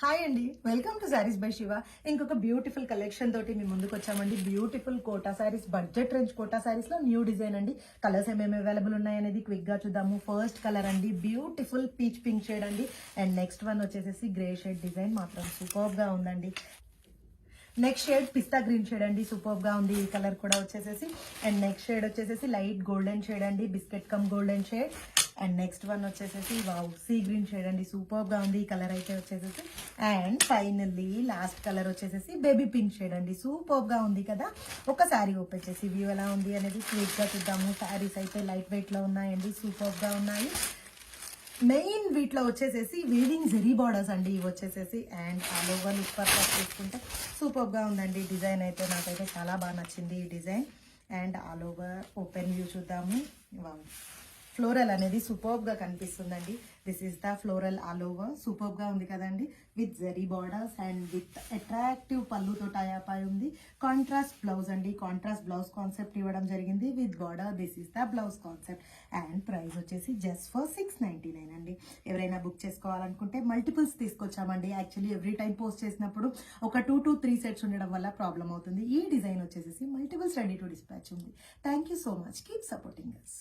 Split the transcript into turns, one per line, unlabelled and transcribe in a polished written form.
Hi అండి, welcome to sarees by Shiva. ఇంకొక beautiful collection తోటి మీ ముందుకు వచ్చామండి. Beautiful Kota sarees, budget range Kota sarees లో న్యూ డిజైన్ అండి. కలర్స్ ఏమేమి అవైలబుల్ ఉన్నాయనేది క్విక్ గా చూద్దాము. ఫస్ట్ కలర్ అండి, బ్యూటిఫుల్ పీచ్ పింక్ షేడ్ అండి. అండ్ నెక్స్ట్ వన్ వచ్చేసి గ్రే షేడ్ డిజైన్ మాత్రం సూపర్ గా ఉందండి. నెక్స్ట్ షేడ్ పిస్తా గ్రీన్ షేడ్ అండి, సూపర్ గా ఉంది ఈ కలర్ కూడా వచ్చేసి. అండ్ నెక్స్ట్ షేడ్ వచ్చేసి లైట్ గోల్డెన్ షేడ్ అండి, biscuit come golden shade. And next one వచ్చేసి వావ్ సీ గ్రీన్ షేడ్ అండి, సూపర్ గా ఉంది ఈ కలర్ అయితే వచ్చేసి. అండ్ ఫైనల్లీ లాస్ట్ కలర్ వచ్చేసి బేబీ పింక్ షేడ్ అండి, సూపర్ గా ఉంది కదా. ఒక శారీ ఓపెన్ చేసి వ్యూ ఎలా ఉంది అనేది క్విక్ గా చూద్దాము. శారీస్ అయితే లైట్ వెయిట్ లో ఉన్నాయండి, సూపర్ గా ఉన్నాయి. మెయిన్ వీటిలో వచ్చేసి వీవింగ్ జెరీ బార్డర్స్ అండి ఇవి వచ్చేసి. And all over look purpose చూసుకుంటే సూపర్ గా ఉందండి. డిజైన్ అయితే నాకైతే చాలా బాగా నచ్చింది ఈ design. And all over open view చూద్దాము. ఫ్లోరల్ అనేది సూపర్ గా కనిపిస్తుందండి. This is the floral all over, super గా ఉంది కదండి. With zari borders and with attractive పళ్ళుతో టైప్ ఉంది. కాంట్రాస్ట్ బ్లౌజ్ అండి, కాంట్రాస్ట్ బ్లౌజ్ కాన్సెప్ట్ ఇవ్వడం జరిగింది with border. This is the blouse concept. And price వచ్చేసి జస్ట్ ఫర్ 699 అండి. ఎవరైనా బుక్ చేసుకోవాలనుకుంటే మల్టిపుల్స్ తీసుకొచ్చామండి. యాక్చువల్లీ ఎవ్రీ టైం పోస్ట్ చేసినప్పుడు ఒక 2 to 3 సెట్స్ ఉండడం వల్ల ప్రాబ్లం అవుతుంది. ఈ డిజైన్ వచ్చేసి మల్టిపుల్స్ రెడీ టు డిస్పాచ్ ఉంది. Thank you so much, keep supporting us.